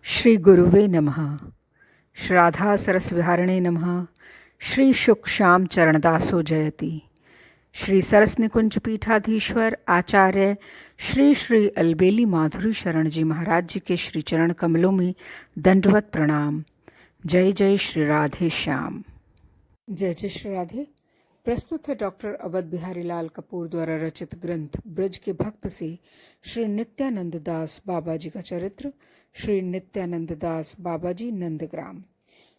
श्री गुरुवे नमः। श्राद्धा सरसविहारिणे नमः। श्री शुक श्याम चरणदासो जयति। श्री सरस निकुंज पीठाधीश्वर आचार्य श्री श्री अलबेली माधुरी शरण जी महाराज जी के श्री चरण कमलों में दंडवत प्रणाम। जय जय श्री राधे श्याम। जय जय श्री राधे। प्रस्तुत है डॉक्टर अवध बिहारी लाल कपूर द्वारा रचित ग्रंथ ब्रज के भक्त से श्री नित्यानंद दास बाबा जी का चरित्र। श्री नित्यानंद दास बाबा जी नंदग्राम।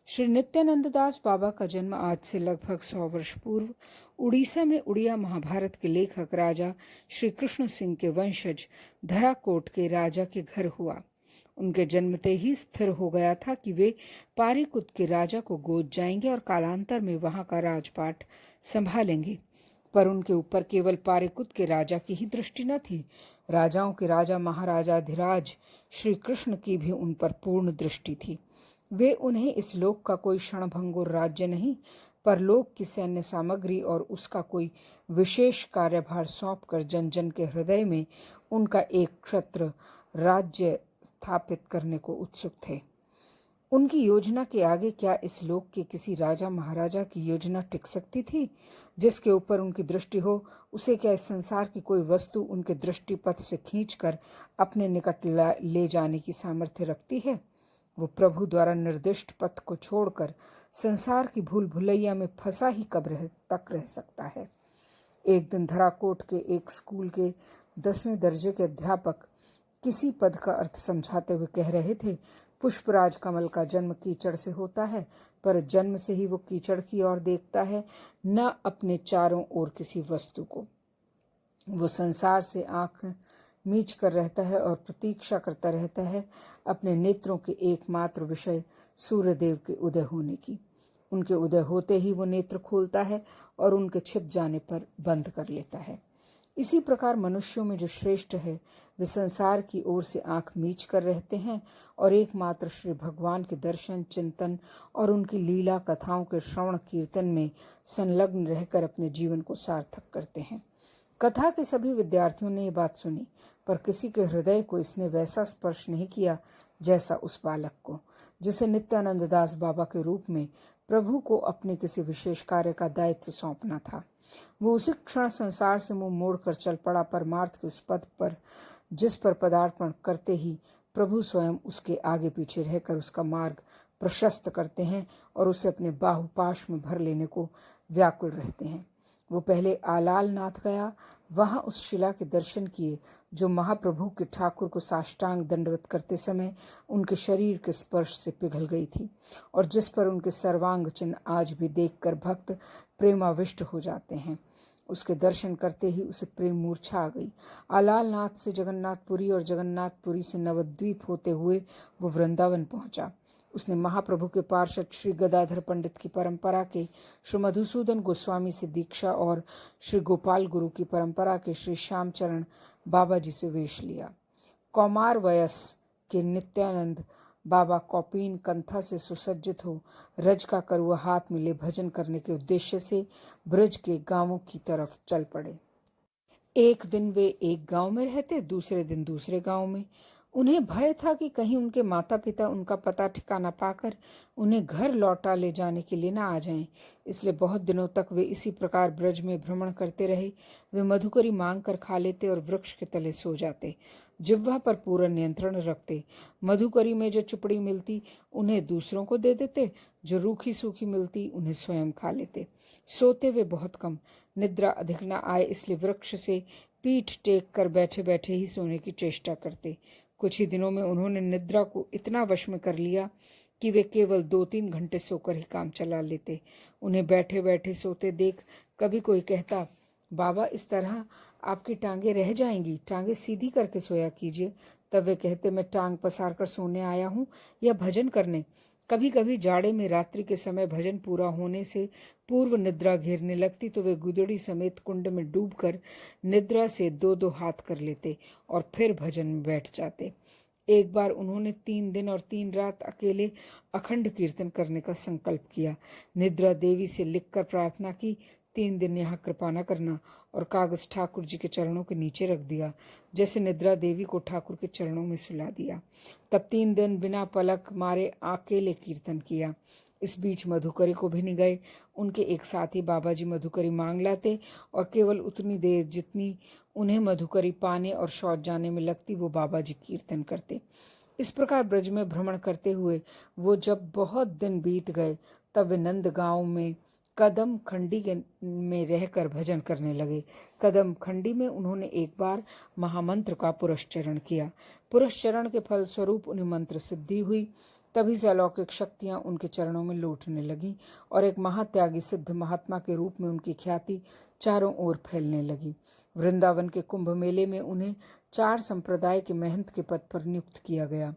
श्री नित्यानंद दास बाबा का जन्म आज से लगभग 100 वर्ष पूर्व उड़ीसा में उड़िया महाभारत के लेखक राजा श्री कृष्ण सिंह के वंशज धराकोट के राजा के घर हुआ। उनके जन्मते ही स्थिर हो गया था कि वे पारीकुत के राजा को गोद जाएंगे और कालांतर में वहां का राजपाट संभालेंगे। पर उनके ऊपर केवल पारीकुत के राजा की ही दृष्टि न थी, राजाओं के राजा महाराजाधिराज श्री कृष्ण की भी उन पर पूर्ण दृष्टि थी। वे उन्हें इस लोक का कोई क्षणभंगुर राज्य नहीं, परलोक की सैन्य सामग्री और उसका कोई विशेष कार्यभार सौंपकर जन जन के हृदय में उनका एक क्षत्र राज्य स्थापित करने को उत्सुक थे। उनकी योजना के आगे क्या इस लोक के किसी राजा महाराजा की योजना टिक सकती थी? जिसके ऊपर उनकी दृष्टि हो, उसे क्या इस संसार की कोई वस्तु उनके दृष्टिपथ से खींचकर अपने निकट ले जाने की सामर्थ्य रखती है? वो प्रभु द्वारा निर्दिष्ट पथ को छोड़कर संसार की भूल भुलैया में फंसा ही कब तक रह सकता है? एक दिन धराकोट के एक स्कूल के 10वें दर्जे के अध्यापक किसी पद का अर्थ समझाते हुए कह रहे थे, पुष्पराज कमल का जन्म कीचड़ से होता है, पर जन्म से ही वो कीचड़ की ओर देखता है, न अपने चारों ओर किसी वस्तु को। वो संसार से आंख मीच कर रहता है और प्रतीक्षा करता रहता है अपने नेत्रों के एकमात्र विषय सूर्यदेव के उदय होने की। उनके उदय होते ही वो नेत्र खोलता है और उनके छिप जाने पर बंद कर लेता है। इसी प्रकार मनुष्यों में जो श्रेष्ठ है, वे संसार की ओर से आंख मीच कर रहते हैं और एकमात्र श्री भगवान के दर्शन, चिंतन और उनकी लीला कथाओं के श्रवण कीर्तन में संलग्न रहकर अपने जीवन को सार्थक करते हैं। कथा के सभी विद्यार्थियों ने ये बात सुनी, पर किसी के हृदय को इसने वैसा स्पर्श नहीं किया जैसा उस बालक को, जिसे नित्यानंद दास बाबा के रूप में प्रभु को अपने किसी विशेष कार्य का दायित्व सौंपना था। वो उसी क्षण संसार से मुंह मोड़कर चल पड़ा, परमार्थ के उस पद पर जिस पर पदार्पण करते ही प्रभु स्वयं उसके आगे पीछे रहकर उसका मार्ग प्रशस्त करते हैं और उसे अपने बाहुपाश में भर लेने को व्याकुल रहते हैं। वो पहले आलाल नाथ गया, वहां उस शिला के दर्शन किए जो महाप्रभु के ठाकुर को साष्टांग दंडवत करते समय उनके शरीर के स्पर्श से पिघल गई थी और जिस पर उनके सर्वांग चिन्ह आज भी देखकर भक्त प्रेमाविष्ट हो जाते हैं। उसके दर्शन करते ही उसे प्रेम मूर्छा आ गई। आलाल नाथ से जगन्नाथपुरी और जगन्नाथपुरी से नवद्वीप होते हुए वो वृंदावन पहुंचा। उसने महाप्रभु के पार्षद श्री गदाधर पंडित की परंपरा के श्री मधुसूदन गोस्वामी से दीक्षा और श्री गोपाल गुरु की परंपरा के श्री श्यामचरण बाबा जी से वेश लिया। कौमार वयस के नित्यानंद बाबा कौपीन कंथा से सुसज्जित हो रज का करुआ हाथ में ले भजन करने के उद्देश्य से ब्रज के गांवों की तरफ चल पड़े। एक दिन वे एक गांव में रहते, दूसरे दिन दूसरे गांव में। उन्हें भय था कि कहीं उनके माता पिता उनका पता ठिकाना पाकर उन्हें घर लौटा ले जाने के लिए न आ जाएं। इसलिए बहुत दिनों तक वे इसी प्रकार ब्रज में भ्रमण करते रहे। वे मधुकरी मांग कर खा लेते और वृक्ष के तले सो जाते। जिह्वा पर पूरा नियंत्रण रखते। मधुकरी में जो चुपड़ी मिलती उन्हें दूसरों को दे देते, जो रूखी सूखी मिलती उन्हें स्वयं खा लेते। सोते वे बहुत कम, निद्रा अधिक न आए इसलिए वृक्ष से पीठ टेक कर बैठे बैठे ही सोने की चेष्टा करते। कुछ ही दिनों में उन्होंने निद्रा को इतना वश में कर लिया कि वे केवल 2-3 घंटे सोकर ही काम चला लेते। उन्हें बैठे बैठे सोते देख कभी कोई कहता, बाबा इस तरह आपकी टांगे रह जाएंगी, टांगे सीधी करके सोया कीजिए। तब वे कहते, मैं टांग पसार कर सोने आया हूँ या भजन करने। कभी कभी जाड़े में रात्रि के समय भजन पूरा होने से पूर्व निद्रा घेरने लगती तो वे गुदड़ी समेत कुंड में डूबकर निद्रा से 2-2 हाथ कर लेते और फिर भजन में बैठ जाते। एक बार उन्होंने 3 दिन और 3 रात अकेले अखंड कीर्तन करने का संकल्प किया। निद्रा देवी से लिखकर प्रार्थना की, 3 दिन यहाँ कृपा न करना और कागज ठाकुर जी के चरणों के नीचे रख दिया, जैसे निद्रा देवी को ठाकुर के चरणों में सुला दिया। तब 3 दिन बिना पलक मारे अकेले कीर्तन किया। इस बीच मधुकरी को भी नहीं गए। उनके एक साथी बाबा जी मधुकरी मांग लाते और केवल उतनी देर जितनी उन्हें मधुकरी पाने और शौच जाने में लगती वो बाबा जी कीर्तन करते। इस प्रकार ब्रज में भ्रमण करते हुए वो जब बहुत दिन बीत गए तब वे नंद गांव में कदम खंडी में रहकर भजन करने लगे। कदम खंडी में उन्होंने एक बार महामंत्र का पुरस्चरण किया। पुरस्चरण के फल स्वरूप उन्हें मंत्र सिद्धि हुई। तभी से अलौकिक शक्तियां उनके चरणों में लौटने लगी और एक महात्यागी सिद्ध महात्मा के रूप में उनकी ख्याति चारों ओर फैलने लगी। वृंदावन के कुंभ मेले में उन्हें 4 संप्रदाय के महंत के पद पर नियुक्त किया गया।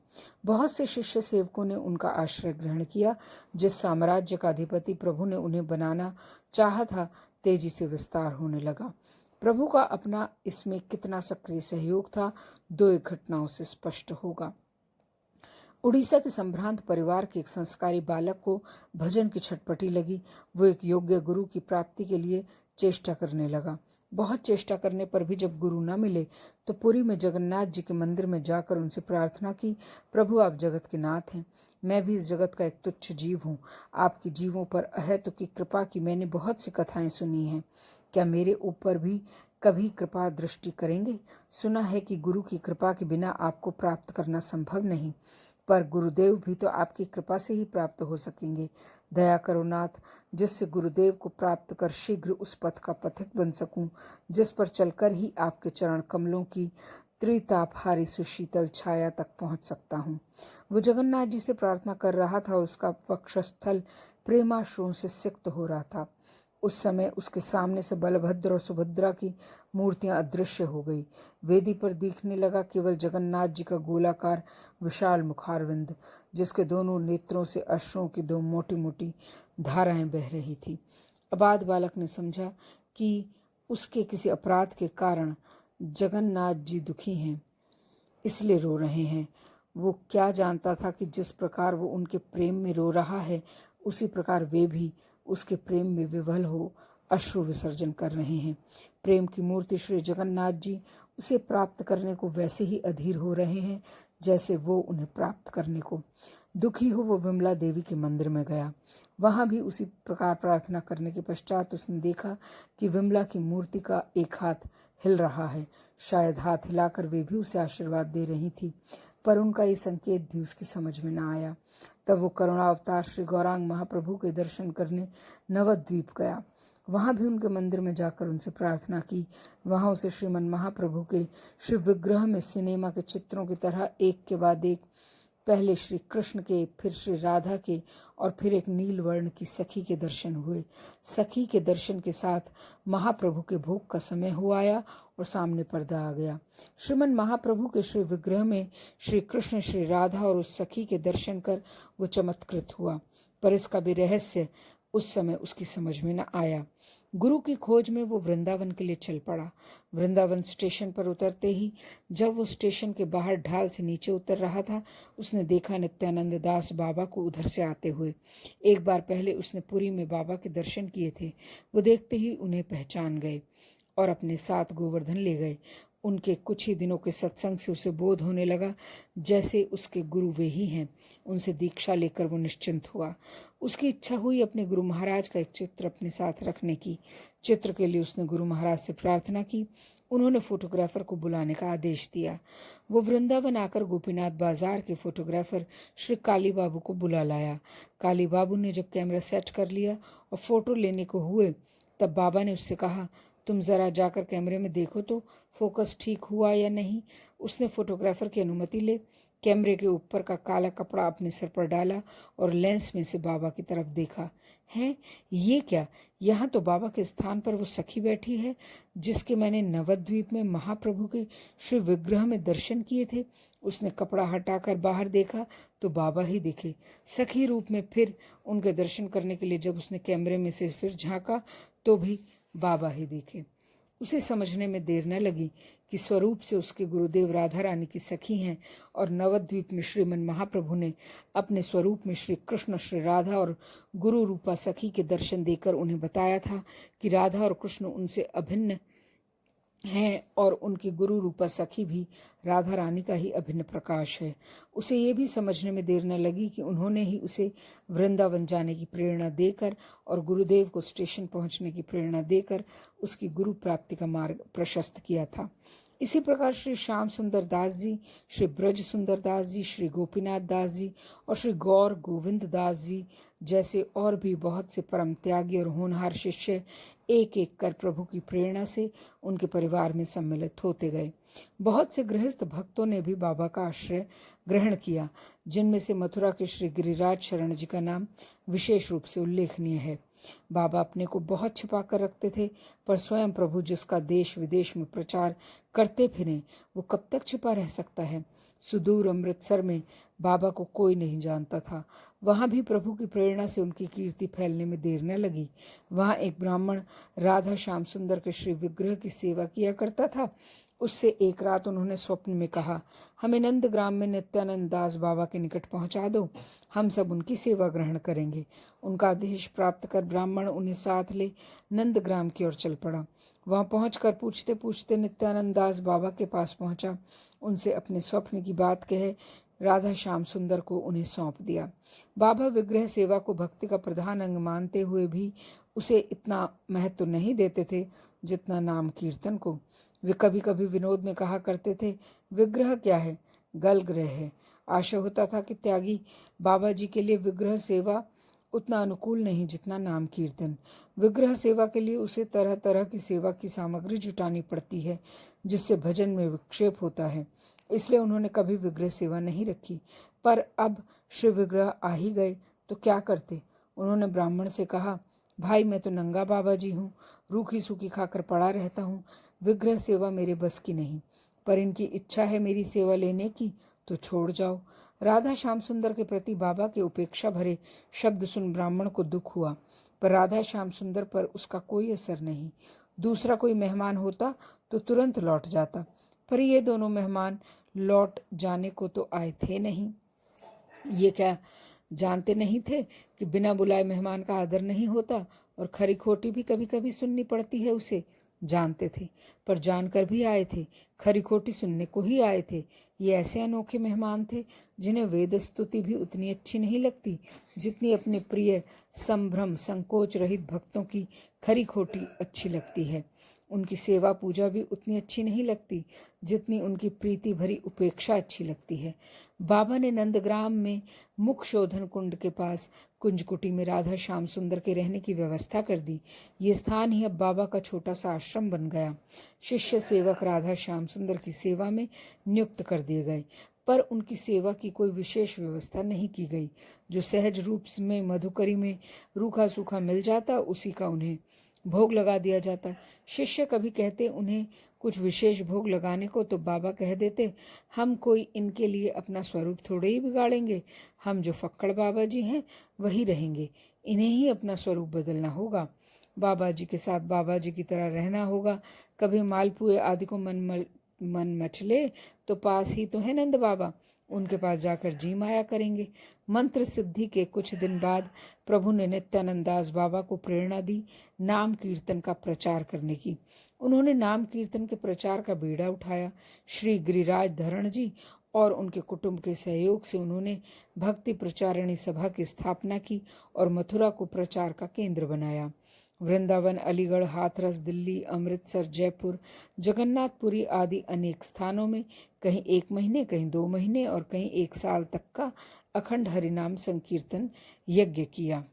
बहुत से शिष्य सेवकों ने उनका आश्रय ग्रहण किया। जिस साम्राज्य का अधिपति प्रभु ने उन्हें बनाना चाहा था, तेजी से विस्तार होने लगा। प्रभु का अपना इसमें कितना सक्रिय सहयोग था, 2 घटनाओं से स्पष्ट होगा। उड़ीसा के संभ्रांत परिवार के एक संस्कारी बालक को भजन की छटपटी लगी। वो एक योग्य गुरु की प्राप्ति के लिए चेष्टा करने लगा। बहुत चेष्टा करने पर भी जब गुरु न मिले तो पुरी में जगन्नाथ जी के मंदिर में जाकर उनसे प्रार्थना की, प्रभु आप जगत के नाथ हैं, मैं भी इस जगत का एक तुच्छ जीव हूँ। आपकी जीवों पर अहेतु की कृपा की मैंने बहुत सी कथाएं सुनी हैं, क्या मेरे ऊपर भी कभी कृपा दृष्टि करेंगे? सुना है कि गुरु की कृपा के बिना आपको प्राप्त करना संभव नहीं, पर गुरुदेव भी तो आपकी कृपा से ही प्राप्त हो सकेंगे। दया करो नाथ, जिससे गुरुदेव को प्राप्त कर शीघ्र उस पथ का पथिक बन सकूं जिस पर चलकर ही आपके चरण कमलों की त्रितापहारी सुशीतल छाया तक पहुंच सकता हूं। वो जगन्नाथ जी से प्रार्थना कर रहा था और उसका वक्षस्थल प्रेमाश्रुओं से सिक्त हो रहा था। उस समय उसके सामने से बलभद्र और सुभद्रा की मूर्तियां अदृश्य हो गई। वेदी पर दिखने लगा केवल जगन्नाथ जी का गोलाकार विशाल मुखारविंद, जिसके दोनों नेत्रों से अश्रुओं की 2 मोटी मोटी धाराएं बह रही थी। अबाध बालक ने समझा कि उसके किसी अपराध के कारण जगन्नाथ जी दुखी हैं, इसलिए रो रहे हैं। वो क्या जानता था कि जिस प्रकार वो उनके प्रेम में रो रहा है, उसी प्रकार वे भी उसके प्रेम में विवल हो अश्रु विसर्जन कर रहे हैं। प्रेम की मूर्ति श्री जगन्नाथ जी उसे प्राप्त करने को वैसे ही अधीर हो रहे हैं जैसे वो उन्हें प्राप्त करने को। दुखी हो वो विमला देवी के मंदिर में गया। वहां भी उसी प्रकार प्रार्थना करने के पश्चात उसने देखा कि विमला की मूर्ति का एक हाथ हिल रहा है। शायद हाथ हिलाकर वे भी उसे आशीर्वाद दे रही थी, पर उनका ये संकेत भी उसकी समझ में न आया। तब वो करुणावतार श्री गौरांग महाप्रभु के दर्शन करने नवद्वीप गया। वहां भी उनके मंदिर में जाकर उनसे प्रार्थना की। वहां उसे श्रीमन महाप्रभु के शिव विग्रह में सिनेमा के चित्रों की तरह एक के बाद एक, पहले श्री कृष्ण के, फिर श्री राधा के और फिर एक नील वर्ण की सखी के दर्शन हुए। सखी के दर्शन के साथ महाप्रभु के भोग का समय हो आया और सामने पर्दा आ गया। श्रीमन महाप्रभु के श्री विग्रह में श्री कृष्ण, श्री राधा और उस सखी के दर्शन कर वो चमत्कृत हुआ, पर इसका भी रहस्य उस समय उसकी समझ में न आया। गुरु की खोज में वो वृंदावन के लिए चल पड़ा। वृंदावन स्टेशन पर उतरते ही जब वो स्टेशन के बाहर ढाल से नीचे उतर रहा था, उसने देखा नित्यानंद दास बाबा को उधर से आते हुए। एक बार पहले उसने पुरी में बाबा के दर्शन किए थे। वो देखते ही उन्हें पहचान गए और अपने साथ गोवर्धन ले गए। उनके कुछ ही दिनों के सत्संग से उसे बोध होने लगा जैसे उसके गुरु वे ही हैं। उनसे दीक्षा लेकर वो निश्चिंत हुआ। उसकी इच्छा हुई अपने गुरु महाराज का एक चित्र अपने साथ रखने की। चित्र के लिए उसने गुरु महाराज से प्रार्थना की। उन्होंने फोटोग्राफर को बुलाने का आदेश दिया। वो वृंदावन आकर गोपीनाथ बाजार के फोटोग्राफर श्री काली बाबू को बुला लाया। काली बाबू ने जब कैमरा सेट कर लिया और फोटो लेने को हुए, तब बाबा ने उससे कहा, तुम जरा जाकर कैमरे में देखो तो फोकस ठीक हुआ या नहीं। उसने फोटोग्राफर की अनुमति ले कैमरे के ऊपर का काला कपड़ा अपने सिर पर डाला और लेंस में से बाबा की तरफ देखा। है ये क्या? यहाँ तो बाबा के स्थान पर वो सखी बैठी है जिसके मैंने नवद्वीप में महाप्रभु के श्री विग्रह में दर्शन किए थे। उसने कपड़ा हटाकर बाहर देखा तो बाबा ही दिखे सखी रूप में। फिर उनके दर्शन करने के लिए जब उसने कैमरे में से फिर झांका तो भी बाबा ही दिखे। उसे समझने में देर न लगी कि स्वरूप से उसके गुरुदेव राधा रानी की सखी हैं और नवद्वीप में श्रीमन महाप्रभु ने अपने स्वरूप में श्री कृष्ण, श्री राधा और गुरु रूपा सखी के दर्शन देकर उन्हें बताया था कि राधा और कृष्ण उनसे अभिन्न हैं और उनकी गुरु रूपा सखी भी राधा रानी का ही अभिन्न प्रकाश है। उसे ये भी समझने में देर न लगी कि उन्होंने ही उसे वृंदावन जाने की प्रेरणा देकर और गुरुदेव को स्टेशन पहुंचने की प्रेरणा देकर उसकी गुरु प्राप्ति का मार्ग प्रशस्त किया था। इसी प्रकार श्री श्याम सुंदर दास जी, श्री ब्रज सुंदर दास जी, श्री गोपीनाथ दास जी और श्री गौर गोविंद दास जी जैसे और भी बहुत से परम त्यागी और होनहार शिष्य एक एक कर प्रभु की प्रेरणा से उनके परिवार में सम्मिलित होते गए। बहुत से गृहस्थ भक्तों ने भी बाबा का आश्रय ग्रहण किया, जिनमें से मथुरा के श्री गिरिराज शरण जी का नाम विशेष रूप से उल्लेखनीय है। बाबा अपने को बहुत छिपा कर रखते थे, पर स्वयं प्रभु जिसका देश विदेश में प्रचार करते फिरें, वो कब तक छिपा रह सकता है। सुदूर अमृतसर में बाबा को कोई नहीं जानता था। वहां भी प्रभु की प्रेरणा से उनकी कीर्ति फैलने में देर न लगी। वहां एक ब्राह्मण राधा श्याम सुंदर के श्री विग्रह की सेवा किया करता था। उससे एक रात उन्होंने स्वप्न में कहा, हमें नंदग्राम में नित्यानंद दास बाबा के निकट पहुंचा दो, हम सब उनकी सेवा ग्रहण करेंगे। उनका आदेश प्राप्त कर ब्राह्मण उन्हें साथ ले नंदग्राम की ओर चल पड़ा। वहां पहुंचकर पूछते पूछते नित्यानंद दास बाबा के पास पहुंचा। उनसे अपने स्वप्न की बात कहे राधा श्याम सुंदर को उन्हें सौंप दिया। बाबा विग्रह सेवा को भक्ति का प्रधान अंग मानते हुए भी उसे इतना महत्व नहीं देते थे जितना नाम कीर्तन को। वे कभी कभी विनोद में कहा करते थे, विग्रह क्या है, गलग्रह है। आशा होता था कि त्यागी बाबा जी के लिए विग्रह सेवा उतना अनुकूल नहीं जितना नाम कीर्तन। विग्रह सेवा के लिए उसे तरह तरह की सेवा की सामग्री जुटानी पड़ती है, जिससे भजन में विक्षेप होता है। इसलिए उन्होंने कभी विग्रह सेवा नहीं रखी। पर अब श्री विग्रह आ ही गए तो क्या करते। उन्होंने ब्राह्मण से कहा, भाई मैं तो नंगा बाबा जी हूँ, रूखी सूखी खाकर पड़ा रहता हूँ, विग्रह सेवा मेरे बस की नहीं, पर इनकी इच्छा है मेरी सेवा लेने की तो छोड़ जाओ। राधा श्याम सुंदर के प्रति बाबा के उपेक्षा भरे शब्द सुन ब्राह्मण को दुख हुआ, पर राधा श्याम सुंदर पर उसका कोई असर नहीं। दूसरा कोई मेहमान होता तो तुरंत लौट जाता, पर ये दोनों मेहमान लौट जाने को तो आए थे नहीं। ये क्या जानते नहीं थे कि बिना बुलाए मेहमान का आदर नहीं होता और खरी खोटी भी कभी कभी सुननी पड़ती है उसे। जानते थे, पर जानकर भी आए थे, खरी खोटी सुनने को ही आए थे। ये ऐसे अनोखे मेहमान थे जिन्हें वेद स्तुति भी उतनी अच्छी नहीं लगती जितनी अपने प्रिय संभ्रम संकोच रहित भक्तों की खरी खोटी अच्छी लगती है। उनकी सेवा पूजा भी उतनी अच्छी नहीं लगती जितनी उनकी प्रीति भरी उपेक्षा अच्छी लगती है। बाबा ने नंदग्राम में मुख शोधन कुंड के पास कुंजकुटी में राधा श्याम सुंदर के रहने की व्यवस्था कर दी। ये स्थान ही अब बाबा का छोटा सा आश्रम बन गया। शिष्य सेवक राधा श्याम सुंदर की सेवा में नियुक्त कर दिए गए, पर उनकी सेवा की कोई विशेष व्यवस्था नहीं की गई। जो सहज रूप में मधुकरी में रूखा सूखा मिल जाता उसी का उन्हें भोग लगा दिया जाता। शिष्य कभी कहते उन्हें कुछ विशेष भोग लगाने को तो बाबा कह देते, हम कोई इनके लिए अपना स्वरूप थोड़े ही बिगाड़ेंगे, हम जो फक्कड़ बाबा जी हैं वही रहेंगे, इन्हें ही अपना स्वरूप बदलना होगा, बाबा जी के साथ बाबा जी की तरह रहना होगा। कभी मालपुए आदि को मन मचले तो पास ही तो है नंद बाबा, उनके पास जाकर जी माया करेंगे। मंत्र सिद्धि के कुछ दिन बाद प्रभु ने नित्यानंद दास बाबा को प्रेरणा दी नाम कीर्तन का प्रचार करने की। उन्होंने नाम कीर्तन के प्रचार का बीड़ा उठाया। श्री गिरिराज धरण जी और उनके कुटुंब के सहयोग से उन्होंने भक्ति प्रचारिणी सभा की स्थापना की और मथुरा को प्रचार का केंद्र बनाया। वृंदावन, अलीगढ़, हाथरस, दिल्ली, अमृतसर, जयपुर, जगन्नाथपुरी आदि अनेक स्थानों में कहीं 1 महीने, कहीं 2 महीने और कहीं 1 साल तक का अखंड हरिनाम संकीर्तन यज्ञ किया।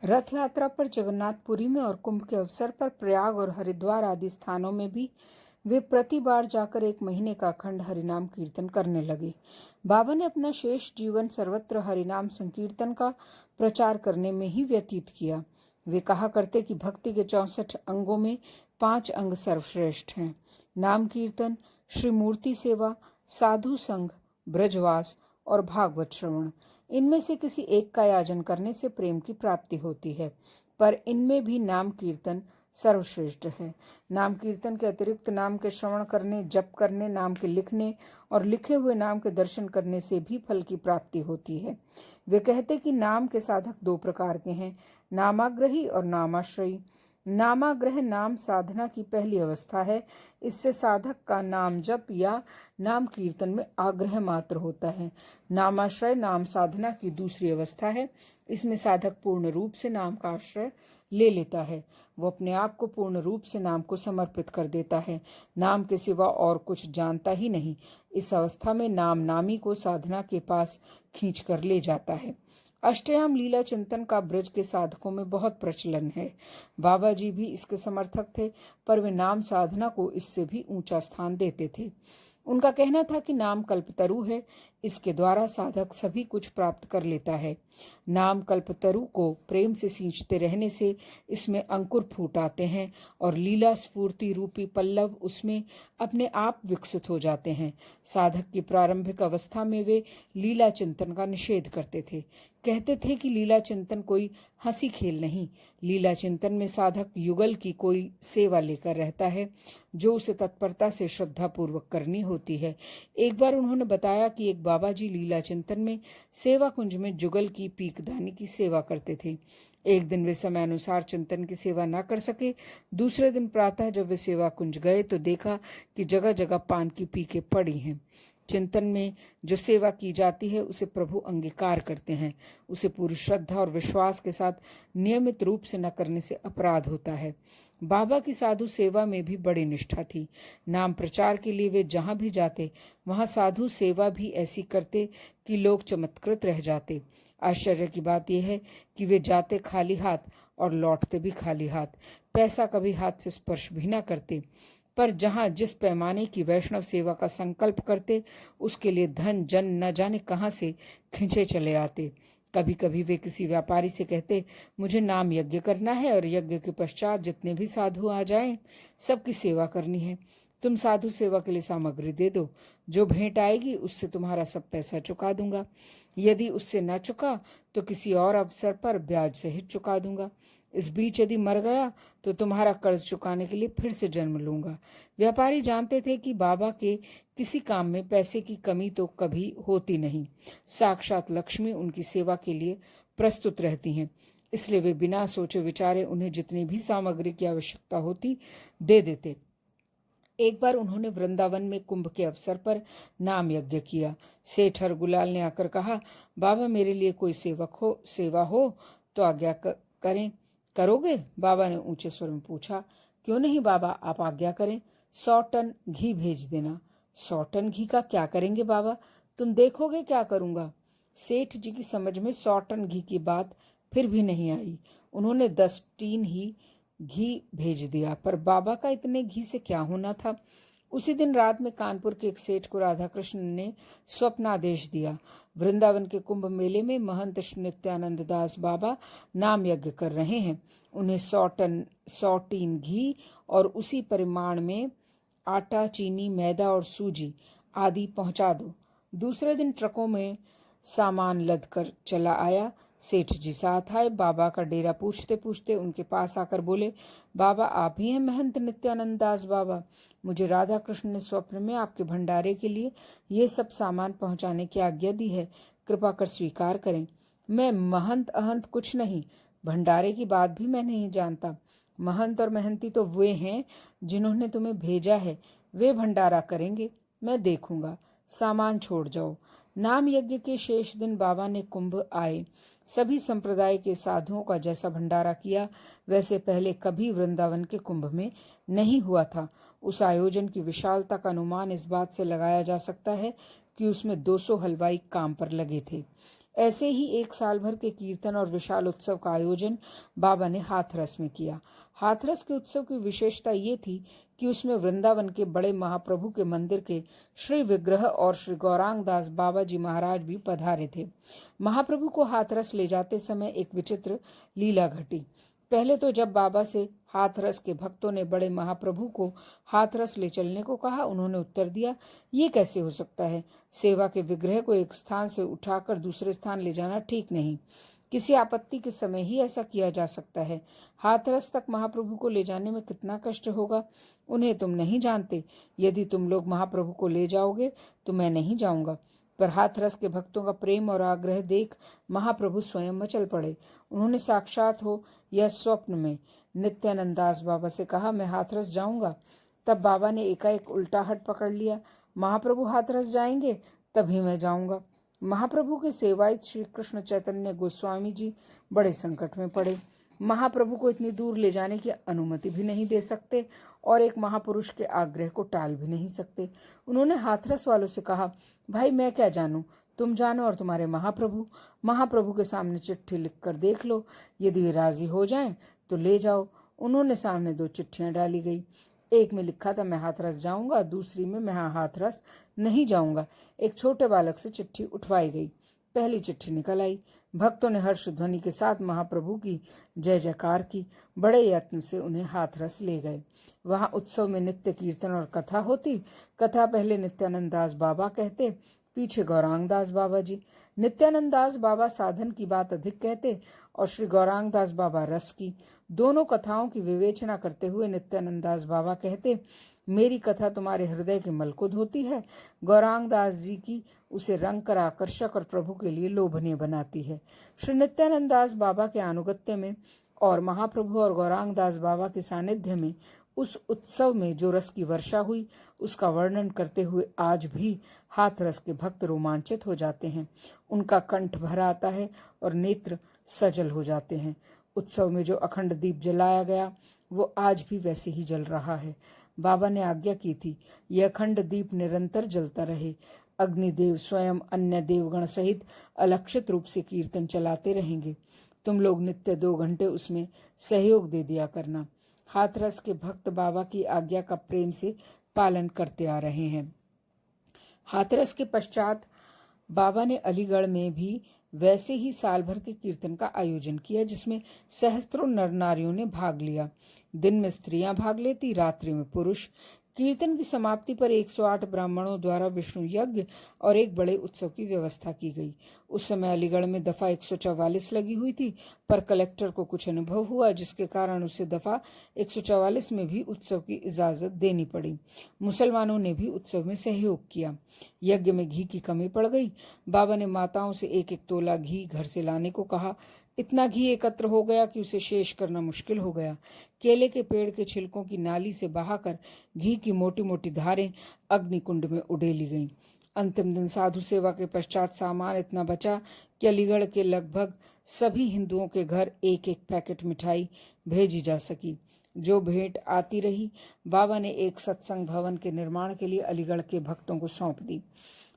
रथ यात्रा पर जगन्नाथपुरी में और कुंभ के अवसर पर प्रयाग और हरिद्वार आदि स्थानों में भी वे प्रति बार जाकर 1 महीने का अखंड हरिनाम कीर्तन करने लगे। बाबा ने अपना शेष जीवन सर्वत्र हरिनाम संकीर्तन का प्रचार करने में ही व्यतीत किया। वे कहा करते कि भक्ति के 64 अंगों में 5 अंग सर्वश्रेष्ठ हैं, नाम कीर्तन, श्रीमूर्ति सेवा, साधु संघ, ब्रजवास और भागवत श्रवण। इनमें से किसी एक का याजन करने से प्रेम की प्राप्ति होती है, पर इनमें भी नाम कीर्तन सर्वश्रेष्ठ है। नाम कीर्तन के अतिरिक्त नाम के श्रवण करने, जप करने, नाम के लिखने और लिखे हुए नाम के दर्शन करने से भी फल की प्राप्ति होती है। वे कहते कि नाम के साधक 2 प्रकार के हैं, नामाग्रही और नामाश्रयी। नामाग्रह नाम साधना की पहली अवस्था है। इससे साधक का नाम जप या नाम कीर्तन में आग्रह मात्र होता है। नामाश्रय नाम साधना की दूसरी अवस्था है। इसमें साधक पूर्ण रूप से नाम का आश्रय ले लेता है। वो अपने आप को पूर्ण रूप से नाम को समर्पित कर देता है, नाम के सिवा और कुछ जानता ही नहीं। इस अवस्था में नाम नामी को साधना के पास खींच कर ले जाता है। अष्टयाम लीला चिंतन का ब्रज के साधकों में बहुत प्रचलन है। बाबा जी भी इसके समर्थक थे, पर वे नाम साधना को इससे भी ऊंचा स्थान देते थे। उनका कहना था कि नाम कल्पतरु है, इसके द्वारा साधक सभी कुछ प्राप्त कर लेता है। नाम कल्पतरु को प्रेम से सींचते रहने से इसमें अंकुर फूट आते हैं और लीला स्फूर्ति रूपी पल्लव उसमें अपने आप विकसित हो जाते हैं। साधक की प्रारंभिक अवस्था में वे लीला चिंतन का निषेध करते थे। कहते थे कि लीला चिंतन कोई हंसी खेल नहीं। लीला चिंतन में साधक युगल की कोई सेवा लेकर रहता है जो उसे तत्परता से श्रद्धा पूर्वक करनी होती है। एक बार उन्होंने बताया कि एक बाबा जी लीला चिंतन में सेवा कुंज में जुगल की पीकदानी की सेवा करते थे। एक दिन वे समय अनुसार चिंतन की सेवा न कर सके। दूसरे दिन प्रातः जब वे सेवा कुंज गए तो देखा कि जगह जगह पान की पीके पड़ी हैं। चिंतन में जो सेवा की जाती है उसे प्रभु अंगीकार करते हैं। उसे पूरी श्रद्धा और विश्वास के साथ नियमित रूप से न करने से अपराध होता है। बाबा की साधु सेवा में भी बड़ी निष्ठा थी। नाम प्रचार के लिए वे जहां भी जाते वहां साधु सेवा भी ऐसी करते कि लोग चमत्कृत रह जाते। आश्चर्य की बात यह है कि वे जाते खाली हाथ और लौटते भी खाली हाथ। पैसा कभी हाथ से स्पर्श भी न करते, पर जहां जिस पैमाने की वैष्णव सेवा का संकल्प करते उसके लिए धन जन न जाने कहां से खिंचे चले आते। कभी कभी वे किसी व्यापारी से कहते, मुझे नाम यज्ञ करना है और यज्ञ के पश्चात जितने भी साधु आ जाएं सबकी सेवा करनी है। तुम साधु सेवा के लिए सामग्री दे दो, जो भेंट आएगी उससे तुम्हारा सब पैसा चुका दूंगा। यदि उससे न चुका तो किसी और अवसर पर ब्याज सहित चुका दूंगा। इस बीच यदि मर गया तो तुम्हारा कर्ज चुकाने के लिए फिर से जन्म लूंगा। व्यापारी जानते थे कि बाबा के किसी काम में पैसे की कमी तो कभी होती नहीं। साक्षात लक्ष्मी उनकी सेवा के लिए प्रस्तुत रहती हैं, इसलिए वे बिना सोचे विचारे उन्हें जितनी भी सामग्री की आवश्यकता होती दे देते। एक बार उन्होंने वृंदावन में कुंभ के अवसर पर नाम यज्ञ किया। सेठ हरगुलाल ने आकर कहा, बाबा मेरे लिए कोई सेवा हो तो आज्ञा करोगे? बाबा ने ऊंचे स्वर में पूछा। क्यों नहीं बाबा, आप आज्ञा करें। 100 टन घी भेज देना। 100 टन घी का क्या करेंगे बाबा? तुम देखोगे क्या करूंगा। सेठ जी की समझ में 100 टन घी की बात फिर भी नहीं आई। उन्होंने 10 टीन ही घी भेज दिया, पर बाबा का इतने घी से क्या होना था। उसी दिन रात में कानपुर के एक सेठ को राधा कृष्ण ने स्वप्नादेश दिया। वृंदावन के कुंभ मेले में महंत नित्यानंद दास बाबा नाम यज्ञ कर रहे हैं। उन्हें 100 टीन घी और उसी परिमाण में आटा, चीनी, मैदा और सूजी आदि पहुंचा दो। दूसरे दिन ट्रकों में सामान लद कर चला आया। सेठ जी साथ आए। बाबा का डेरा पूछते पूछते उनके पास आकर बोले, बाबा आप ही हैं महंत नित्यानंद दास बाबा? मुझे राधा कृष्ण ने स्वप्न में आपके भंडारे के लिए ये सब सामान पहुंचाने की आज्ञा दी है, कृपा कर स्वीकार करें। मैं महंत अहंत कुछ नहीं, भंडारे की बात भी मैं नहीं जानता। महंत और महंती तो वे हैं जिन्होंने तुम्हें भेजा है, वे भंडारा करेंगे, मैं देखूंगा। सामान छोड़ जाओ। नाम यज्ञ के शेष दिन बाबा ने कुंभ आए। सभी संप्रदाय के साधुओं का जैसा भंडारा किया वैसे पहले कभी वृंदावन के कुंभ में नहीं हुआ था। उस आयोजन की विशालता का अनुमान इस बात से लगाया जा सकता है कि उसमें 200 हलवाई काम पर लगे थे। ऐसे ही 1 साल भर के कीर्तन और विशाल उत्सव का आयोजन बाबा ने हाथरस में किया। हाथरस के उत्सव की विशेषता ये थी कि उसमें वृंदावन के बड़े महाप्रभु के मंदिर के श्री विग्रह और श्री गौरांग दास बाबा जी महाराज भी पधारे थे। महाप्रभु को हाथरस ले जाते समय एक विचित्र लीला घटी। पहले तो जब बाबा से हाथरस के भक्तों ने बड़े महाप्रभु को हाथरस ले चलने को कहा, उन्होंने उत्तर दिया, ये कैसे हो सकता है? सेवा के विग्रह को एक स्थान से उठाकर दूसरे स्थान ले जाना ठीक नहीं। किसी आपत्ति के समय ही ऐसा किया जा सकता है। हाथरस तक महाप्रभु को ले जाने में कितना कष्ट होगा, उन्हें तुम नहीं जानते। यदि तुम लोग महाप्रभु को ले जाओगे तो मैं नहीं जाऊंगा। पर हाथरस के भक्तों का प्रेम और आग्रह देख महाप्रभु स्वयं मचल पड़े। उन्होंने साक्षात हो या स्वप्न में नित्यानंद दास बाबा से कहा, मैं हाथरस जाऊंगा। तब बाबा ने एकाएक उल्टा हट पकड़ लिया, महाप्रभु हाथरस जाएंगे तभी मैं जाऊंगा। महाप्रभु के सेवायत श्री कृष्ण चैतन्य गोस्वामी जी बड़े संकट में पड़े। महाप्रभु को इतनी दूर ले जाने की अनुमति भी नहीं दे सकते और एक महापुरुष के आग्रह को टाल भी नहीं सकते। उन्होंने हाथरस वालों से कहा, भाई मैं क्या जानूं, तुम जानो और तुम्हारे महाप्रभु के सामने चिट्ठी लिखकर देख लो, यदि वे राजी हो जाएं तो ले जाओ। उन्होंने सामने 2 चिट्ठियां डाली गई। एक में लिखा था मैं हाथरस जाऊंगा, दूसरी में मैं हाथरस नहीं जाऊंगा। एक छोटे बालक से चिट्ठी उठवाई गई। पहली चिट्ठी निकल आई। भक्तों ने हर्ष ध्वनि के साथ महाप्रभु की जय जयकार की। बड़े यत्न से उन्हें हाथरस ले गए। वहां उत्सव में नित्य कीर्तन और कथा होती। कथा पहले नित्यानंद दास बाबा कहते, पीछे गौरांग दास बाबा जी। नित्यानंद दास बाबा साधन की बात अधिक कहते और श्री गौरांग दास बाबा रस की। दोनों कथाओं की विवेचना करते हुए नित्यानंद दास बाबा कहते, मेरी कथा तुम्हारे हृदय के मल को धोती है, गौरांग दास जी की उसे रंग कर आकर्षक और प्रभु के लिए लोभनीय बनाती है। श्री नित्यानंद दास बाबा के अनुगत्य में और महाप्रभु और गौरांग दास बाबा के सानिध्य में उस उत्सव में जो रस की वर्षा हुई उसका वर्णन करते हुए आज भी हाथरस के भक्त रोमांचित हो जाते हैं। उनका कंठ भर आता है और नेत्र सजल हो जाते हैं। उत्सव में जो अखंड दीप जलाया गया वो आज भी वैसे ही जल रहा है। बाबा ने आज्ञा की थी, यह अखंड दीप निरंतर जलता रहे। अग्निदेव स्वयं अन्य देवगण सहित अलक्षित रूप से कीर्तन चलाते रहेंगे। तुम लोग नित्य 2 घंटे उसमें सहयोग दे दिया करना। हाथरस के भक्त बाबा की आज्ञा का प्रेम से पालन करते आ रहे हैं। हाथरस के पश्चात बाबा ने अलीगढ़ में भी वैसे ही साल भर के कीर्तन का आयोजन किया, जिसमें सहस्त्रों नर नारियों ने भाग लिया। दिन में स्त्रियां भाग लेती, रात्रि में पुरुष। कीर्तन की समाप्ति पर 108 ब्राह्मणों द्वारा विष्णु यज्ञ और एक बड़े उत्सव की व्यवस्था की गई। उस समय अलीगढ़ में दफा 144 लगी हुई थी, पर कलेक्टर को कुछ अनुभव हुआ जिसके कारण उसे दफा 144 में भी उत्सव की इजाजत देनी पड़ी। मुसलमानों ने भी उत्सव में सहयोग किया। यज्ञ में घी की कमी पड़ गई। बाबा ने माताओं से 1-1 तोला घी घर से लाने को कहा। इतना घी एकत्र हो गया कि उसे शेष करना मुश्किल हो गया। केले के पेड़ के छिलकों की नाली से बहाकर घी की मोटी मोटी धारें अग्निकुंड में उड़ेली गईं। अंतिम दिन साधु सेवा के पश्चात सामान इतना बचा कि अलीगढ़ के लगभग सभी हिंदुओं के घर 1-1 पैकेट मिठाई भेजी जा सकी। जो भेंट आती रही, बाबा ने एक सत्संग भवन के निर्माण के लिए अलीगढ़ के भक्तों को सौंप दी।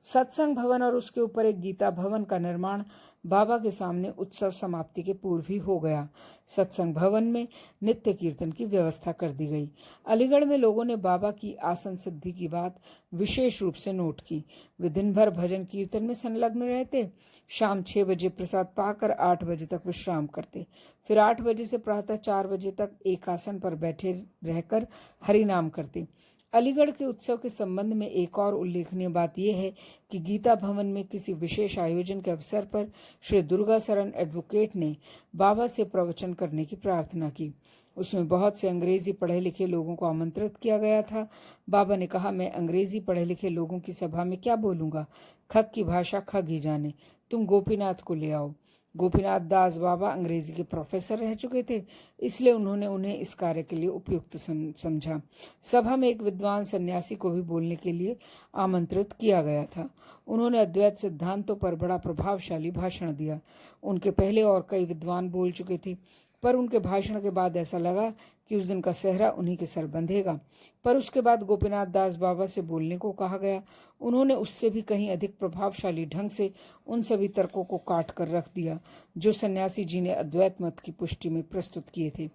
सत्संग भवन और उसके ऊपर एक गीता भवन का निर्माण बाबा के सामने उत्सव समाप्ति के पूर्व ही हो गया। सत्संग भवन में नित्य कीर्तन की व्यवस्था कर दी गई। अलीगढ़ में लोगों ने बाबा की आसन सिद्धि की बात विशेष रूप से नोट की। वे दिन भर भजन कीर्तन में संलग्न रहते। शाम 6 बजे प्रसाद पाकर 8 बजे तक विश्राम करते। फिर 8 बजे से प्रातः 4 बजे तक एक आसन पर बैठे रहकर हरिनाम करते। अलीगढ़ के उत्सव के संबंध में एक और उल्लेखनीय बात यह है कि गीता भवन में किसी विशेष आयोजन के अवसर पर श्री दुर्गा शरण एडवोकेट ने बाबा से प्रवचन करने की प्रार्थना की। उसमें बहुत से अंग्रेजी पढ़े लिखे लोगों को आमंत्रित किया गया था। बाबा ने कहा, मैं अंग्रेजी पढ़े लिखे लोगों की सभा में क्या बोलूंगा, खग की भाषा खग ही जाने, तुम गोपीनाथ को ले आओ। गोपीनाथ दास बाबा अंग्रेजी के प्रोफेसर रह चुके थे, इसलिए उन्होंने उन्हें इस कार्य के लिए उपयुक्त समझा। सभा में एक विद्वान सन्यासी को भी बोलने के लिए आमंत्रित किया गया था। उन्होंने अद्वैत सिद्धांतों पर बड़ा प्रभावशाली भाषण दिया। उनके पहले और कई विद्वान बोल चुके थे, पर उनके भाषण के बाद ऐसा लगा कि उस दिन का सेहरा उन्हीं के सर बंधेगा। पर उसके बाद गोपीनाथ दास बाबा से बोलने को कहा गया। उन्होंने उससे भी कहीं अधिक प्रभावशाली ढंग से उन सभी तर्कों को काट कर रख दिया जो सन्यासी जी ने अद्वैत मत की पुष्टि में प्रस्तुत किए थे।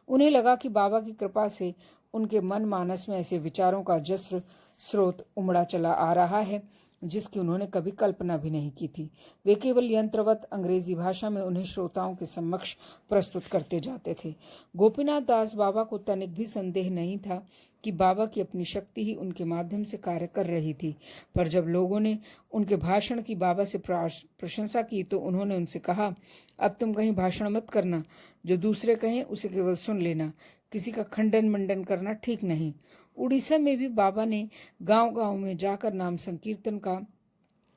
उन्हें लगा कि बाबा की कृपा से उनके मन मानस में ऐसे विचारों का जस्र स्रोत उमड़ा चला आ रहा है जिसकी उन्होंने कभी कल्पना भी नहीं की थी। वे केवल यंत्रवत अंग्रेजी भाषा में उन्हें श्रोताओं के समक्ष प्रस्तुत करते जाते थे। गोपीनाथ दास बाबा को तनिक भी संदेह नहीं था कि बाबा की अपनी शक्ति ही उनके माध्यम से कार्य कर रही थी। पर जब लोगों ने उनके भाषण की बाबा से प्रशंसा की तो उन्होंने उनसे कहा, अब तुम कहीं भाषण मत करना, जो दूसरे कहें उसे केवल सुन लेना, किसी का खंडन मंडन करना ठीक नहीं। उड़ीसा में भी बाबा ने गांव-गांव में जाकर नाम संकीर्तन का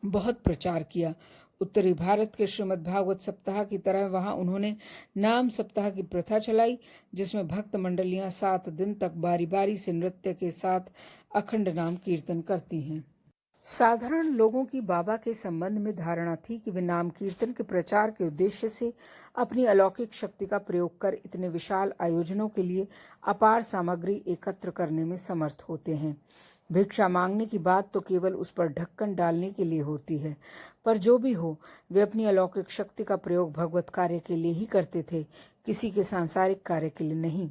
बहुत प्रचार किया। उत्तरी भारत के श्रीमद् भागवत सप्ताह की तरह वहां उन्होंने नाम सप्ताह की प्रथा चलाई, जिसमें भक्त मंडलियां 7 दिन तक बारी बारी से नृत्य के साथ अखंड नाम कीर्तन करती हैं। साधारण लोगों की बाबा के संबंध में धारणा थी कि वे नाम कीर्तन के प्रचार के उद्देश्य से अपनी अलौकिक शक्ति का प्रयोग कर इतने विशाल आयोजनों के लिए अपार सामग्री एकत्र करने में समर्थ होते हैं। भिक्षा मांगने की बात तो केवल उस पर ढक्कन डालने के लिए होती है, पर जो भी हो, वे अपनी अलौकिक शक्ति का प्रयोग भगवत कार्य के लिए ही करते थे, किसी के सांसारिक कार्य के लिए नहीं।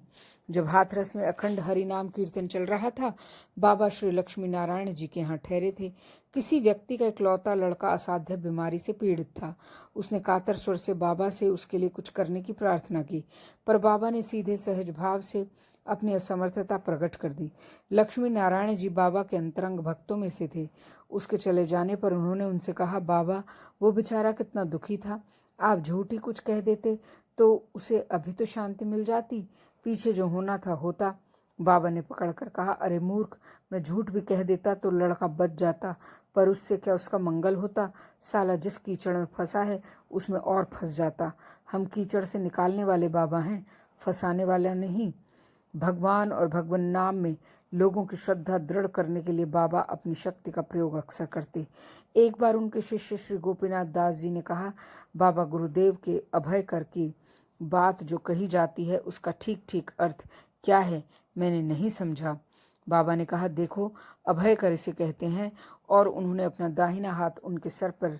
जब हाथरस में अखंड हरि नाम कीर्तन चल रहा था, बाबा श्री लक्ष्मी नारायण जी के यहाँ ठहरे थे। किसी व्यक्ति का इकलौता लड़का असाध्य बीमारी से पीड़ित था। उसने कातर स्वर से बाबा से उसके लिए कुछ करने की प्रार्थना की, पर बाबा ने सीधे सहज भाव से अपनी असमर्थता प्रकट कर दी। लक्ष्मी नारायण जी बाबा के अंतरंग भक्तों में से थे। उसके चले जाने पर उन्होंने उनसे कहा, बाबा, वो बेचारा कितना दुखी था, आप झूठ ही कुछ कह देते तो उसे अभी तो शांति मिल जाती, पीछे जो होना था होता। बाबा ने पकड़कर कहा, अरे मूर्ख, मैं झूठ भी कह देता तो लड़का बच जाता, पर उससे क्या उसका मंगल होता? साला जिस कीचड़ में फंसा है उसमें और फंस जाता। हम कीचड़ से निकालने वाले बाबा हैं, फंसाने वाला नहीं। भगवान और भगवान नाम में लोगों की श्रद्धा दृढ़ करने के लिए बाबा अपनी शक्ति का प्रयोग अक्सर करते। एक बार उनके शिष्य श्री गोपीनाथ दास जी ने कहा, बाबा गुरुदेव के अभय कर की बात जो कही जाती है उसका ठीक ठीक अर्थ क्या है, मैंने नहीं समझा। बाबा ने कहा, देखो, अभय कर इसे कहते हैं। और उन्होंने अपना दाहिना हाथ उनके सर पर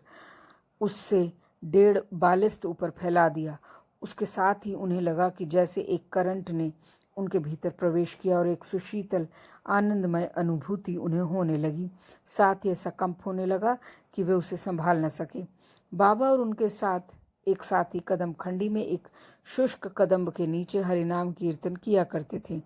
उससे 1.5 बालिस्त ऊपर फैला दिया। उसके साथ ही उन्हें लगा कि जैसे एक करंट ने उनके भीतर प्रवेश किया और एक सुशीतल आनंदमय अनुभूति उन्हें होने लगी। साथ ही ऐसा कंप होने लगा कि वे उसे संभाल न सके। बाबा और उनके साथ एक साथी कदम खंडी में एक शुष्क कदम्ब के नीचे हरिनाम कीर्तन किया करते थे।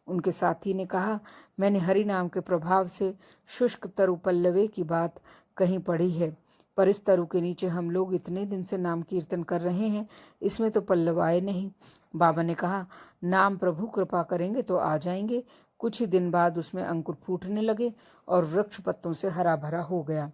उनके साथी ने कहा, मैंने हरिनाम के प्रभाव से शुष्क तरु पल्लवे की बात कहीं पढ़ी है, पर इस तरु के नीचे हम लोग इतने दिन से नाम कीर्तन कर रहे हैं, इसमें तो पल्लव आए नहीं। बाबा ने कहा, नाम प्रभु कृपा करेंगे तो आ जाएंगे। कुछ ही दिन बाद उसमें अंकुर फूटने लगे और वृक्ष पत्तों से हरा भरा हो गया।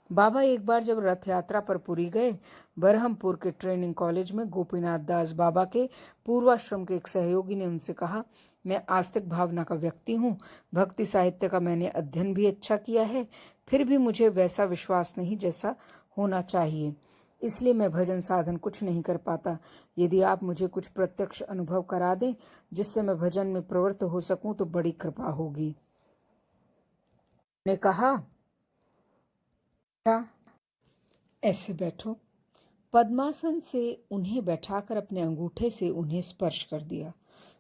बाबा एक बार जब रथ यात्रा पर पुरी गए, बरहमपुर के ट्रेनिंग कॉलेज में गोपीनाथ दास बाबा के पूर्वाश्रम के एक सहयोगी ने उनसे कहा, मैं आस्तिक भावना का व्यक्ति हूँ, भक्ति साहित्य का मैंने अध्ययन भी अच्छा किया है, फिर भी मुझे वैसा विश्वास नहीं जैसा होना चाहिए, इसलिए मैं भजन साधन कुछ नहीं कर पाता। यदि आप मुझे कुछ प्रत्यक्ष अनुभव करा दें जिससे मैं भजन में प्रवृत्त हो सकूं तो बड़ी कृपा होगी। ने कहा, ऐसे बैठो। पद्मासन से उन्हें बैठाकर अपने अंगूठे से उन्हें स्पर्श कर दिया।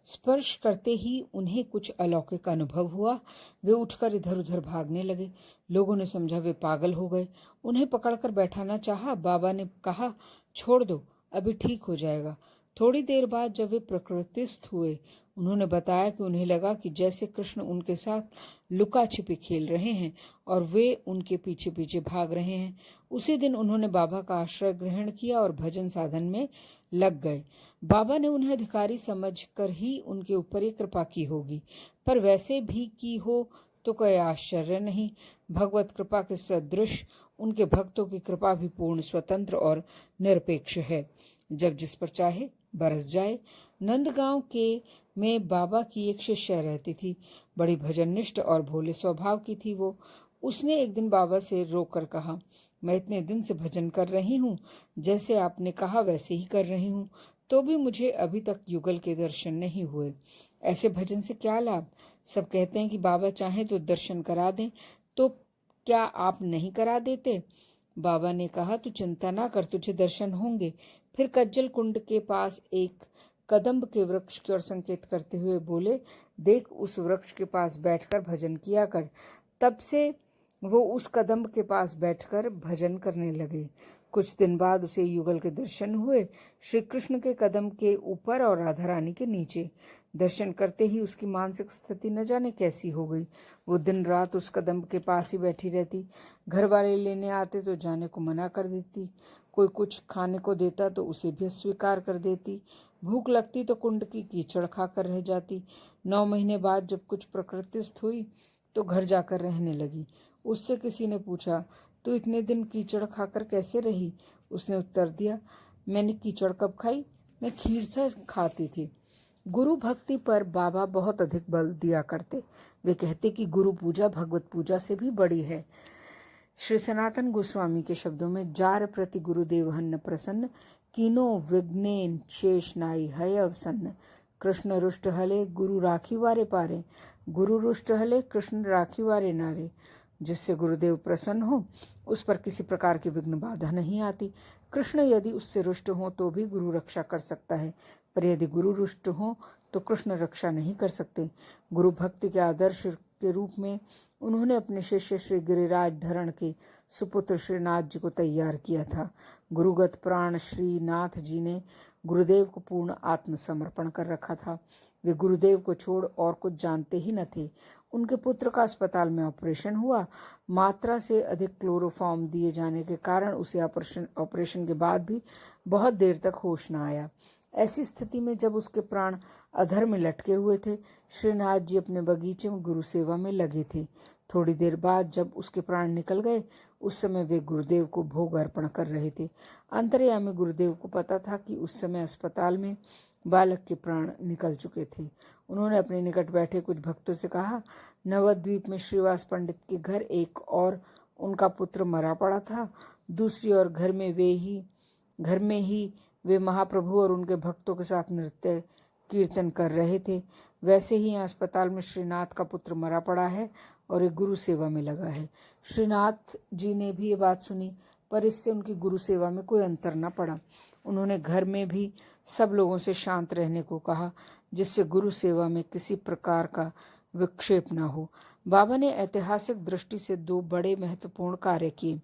स्पर्श करते ही उन्हें कुछ अलौकिक अनुभव हुआ। वे उठकर इधर उधर भागने लगे। लोगों ने समझा वे पागल हो गए। उन्हें पकड़कर बैठाना चाहा। बाबा ने कहा, छोड़ दो, अभी ठीक हो जाएगा। थोड़ी देर बाद जब वे प्रकृतिस्थ हुए, उन्होंने बताया कि उन्हें लगा कि जैसे कृष्ण उनके साथ लुका छिपी खेल रहे हैं और वे उनके पीछे पीछे भाग रहे हैं। उसी दिन उन्होंने बाबा का आश्रय ग्रहण किया और भजन साधन में लग गए। बाबा ने उन्हें अधिकारी समझकर ही उनके ऊपर ये कृपा की होगी, पर वैसे भी की हो तो कोई आश्चर्य नहीं। भगवत कृपा के सदृश उनके भक्तों की कृपा भी पूर्ण, स्वतंत्र और निरपेक्ष है, जब जिस पर चाहे बरस जाए। नंदगांव के में बाबा की एक शिष्य रहती थी, बड़ी भजननिष्ठ और भोले स्वभाव की थी वो। उसने एक दिन बाबा से रोकर कहा, मैं इतने दिन से भजन कर रही हूँ, जैसे आपने कहा वैसे ही कर रही हूँ, तो भी मुझे अभी तक युगल के दर्शन नहीं हुए। ऐसे भजन से क्या लाभ? सब कहते हैं कि बाबा चाहे तो दर्शन करा दें, तो क्या आप नहीं करा देते? बाबा ने कहा, तू चिंता ना कर, तुझे दर्शन होंगे। फिर कज्जल कुंड के पास एक कदम्ब के वृक्ष की ओर संकेत करते हुए बोले, देख, उस वृक्ष के पास बैठकर भजन किया कर। तब से वो उस कदम्ब के पास बैठकर भजन करने लगे। कुछ दिन बाद उसे युगल के दर्शन हुए, श्री कृष्ण के कदम के ऊपर और राधा रानी के नीचे। दर्शन करते ही उसकी मानसिक स्थिति न जाने कैसी हो गई। वो दिन रात उस कदम्ब के पास ही बैठी रहती। घर वाले लेने आते तो जाने को मना कर देती, कोई कुछ खाने को देता तो उसे भी अस्वीकार कर देती। भूख लगती तो कुंड की कीचड़ खाकर रह जाती। 9 महीने बाद जब कुछ प्रकृतिस्थ हुई तो घर जाकर रहने लगी। उससे किसी ने पूछा, तो इतने दिन कीचड़ खाकर कैसे रही? उसने उत्तर दिया, मैंने कीचड़ कब खाई? मैं खीर से खाती थी। गुरु भक्ति पर बाबा बहुत अधिक बल दिया करते। वे कहते कि गुरु पूजा भगवत पूजा से भी बड़ी है। श्री सनातन गोस्वामी के शब्दों में, जार प्रति गुरुदेव हन्न प्रसन्न, कीनो विघ्नेन शेष नाई हय अवसन्न। कृष्ण रुष्ट हले गुरु राखी वारे पारे, गुरु रुष्ट हले कृष्ण राखी वारे नारे। जिससे गुरुदेव प्रसन्न हो उस पर किसी प्रकार की विघ्न बाधा नहीं आती। कृष्ण यदि उससे रुष्ट हो तो भी गुरु रक्षा कर सकता है, पर यदि गुरु रुष्ट हो तो कृष्ण रक्षा नहीं कर सकते। गुरु भक्ति के आदर्श के रूप में उन्होंने अपने शिष्य श्री गिरिराज धरण के सुपुत्र श्रीनाथ जी को तैयार किया था। गुरुगत प्राण श्रीनाथ जी ने गुरुदेव को पूर्ण आत्मसमर्पण कर रखा था। वे गुरुदेव को छोड़ और कुछ जानते ही न थे। उनके पुत्र का अस्पताल में ऑपरेशन हुआ। मात्रा से अधिक क्लोरोफॉर्म दिए जाने के कारण उसे ऑपरेशन के बाद भी बहुत देर तक होश न आया। ऐसी स्थिति में जब उसके प्राण अधर में लटके हुए थे, श्रीनाथ जी अपने बगीचे में गुरु सेवा में लगे थे। थोड़ी देर बाद जब उसके प्राण निकल गए, उस समय वे गुरुदेव को भोग अर्पण कर रहे थे। अंतर्यामी गुरुदेव को पता था कि उस समय अस्पताल में बालक के प्राण निकल चुके थे। उन्होंने अपने निकट बैठे कुछ भक्तों से कहा, नवद्वीप में श्रीवास पंडित के घर एक और उनका पुत्र मरा पड़ा था। दूसरी ओर घर में ही वे महाप्रभु और उनके भक्तों के साथ नृत्य कीर्तन कर रहे थे। वैसे ही यहाँ अस्पताल में श्रीनाथ का पुत्र मरा पड़ा है और एक गुरु सेवा में लगा है। श्रीनाथ जी ने भी ये बात सुनी, पर इससे उनकी गुरु सेवा में कोई अंतर न पड़ा। उन्होंने घर में भी सब लोगों से शांत रहने को कहा, जिससे गुरु सेवा में किसी प्रकार का विक्षेप न हो। बाबा ने ऐतिहासिक दृष्टि से दो बड़े महत्वपूर्ण कार्य किए,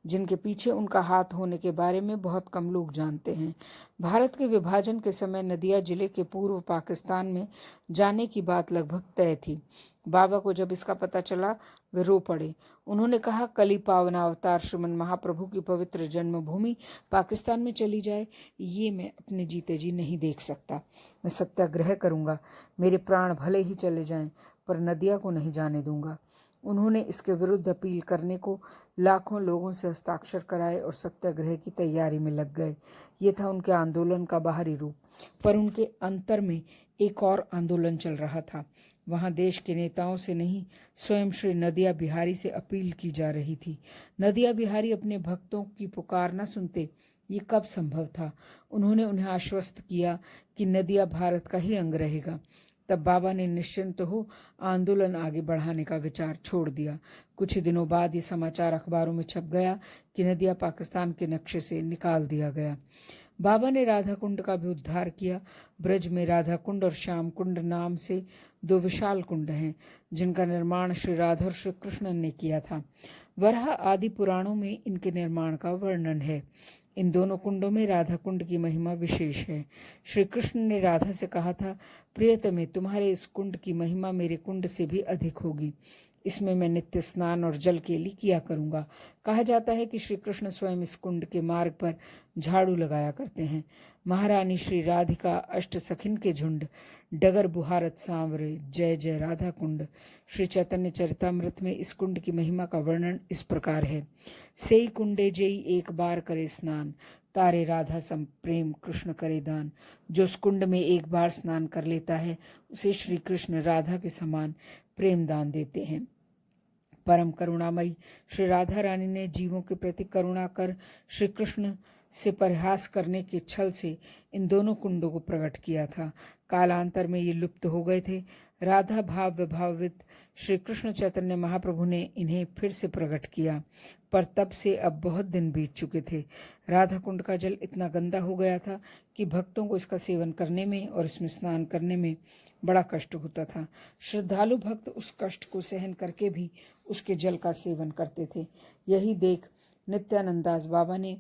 जिनके पीछे उनका हाथ होने के बारे में बहुत कम लोग जानते हैं। भारत के विभाजन के समय नदिया जिले के पूर्व पाकिस्तान में जाने की बात लगभग तय थी। बाबा को जब इसका पता चला, वे रो पड़े। उन्होंने कहा, कली पावन अवतार श्रीमन महाप्रभु की पवित्र जन्मभूमि पाकिस्तान में चली जाए, ये मैं अपने जीते जी नहीं देख सकता। मैं सत्याग्रह करूंगा। मेरे प्राण भले ही चले जाएं, पर नदिया को नहीं जाने दूंगा। उन्होंने इसके विरुद्ध अपील करने को लाखों लोगों से हस्ताक्षर कराए और सत्याग्रह की तैयारी में लग गए। ये था उनके आंदोलन का बाहरी रूप, पर उनके अंतर में एक और आंदोलन चल रहा था। वहां देश के नेताओं से नहीं, स्वयं श्री नदिया बिहारी से अपील की जा रही थी। नदिया बिहारी अपने भक्तों की पुकार न सुनते, ये कब संभव था? उन्होंने उन्हें आश्वस्त किया कि नदिया भारत का ही अंग रहेगा। तब बाबा ने निश्चिंत हो आंदोलन आगे बढ़ाने का विचार छोड़ दिया। कुछ ही दिनों बाद ये समाचार अखबारों में छप गया कि नदिया पाकिस्तान के नक्शे से निकाल दिया गया। बाबा ने राधा कुंड का भी उद्धार किया। ब्रज में राधा कुंड और श्याम कुंड नाम से दो विशाल कुंड हैं, जिनका निर्माण श्री राधा और श्री कृष्ण ने किया था। वराह आदि पुराणों में इनके निर्माण का वर्णन है। इन दोनों कुंडों में राधा कुंड की महिमा विशेष है। श्री कृष्ण ने राधा से कहा था, प्रियतमे, तुम्हारे इस कुंड की महिमा मेरे कुंड से भी अधिक होगी। इसमें मैं नित्य स्नान और जल केली किया करूंगा। कहा जाता है कि श्री कृष्ण स्वयं इस कुंड के मार्ग पर झाड़ू लगाया करते हैं। महारानी श्री राधिका अष्ट सखिन के झुंड, डगर बुहारत सांवरे, जय जय राधा कुंड। श्री चैतन्य चरितामृत में इस कुंड की महिमा का वर्णन इस प्रकार है। सेई कुंडे जेई एक बार करे स्नान, तारे राधा सम प्रेम कृष्ण करे दान। जो उस कुंड में एक बार स्नान कर लेता है, उसे श्री कृष्ण राधा के समान प्रेम दान देते हैं। परम करुणामयी श्री राधा रानी ने जीवों के प्रति करुणा कर श्री कृष्ण से परिहास करने के छल से इन दोनों कुंडों को प्रकट किया था। कालांतर में ये लुप्त हो गए थे। राधा भाव विभावित श्री कृष्ण चैतन्य महाप्रभु ने इन्हें फिर से प्रकट किया, पर तब से अब बहुत दिन बीत चुके थे। राधा कुंड का जल इतना गंदा हो गया था कि भक्तों को इसका सेवन करने में और इसमें स्नान करने में बड़ा कष्ट होता था। श्रद्धालु भक्त उस कष्ट को सहन करके भी उसके जल का सेवन करते थे। यही देख नित्यानंदास बाबा ने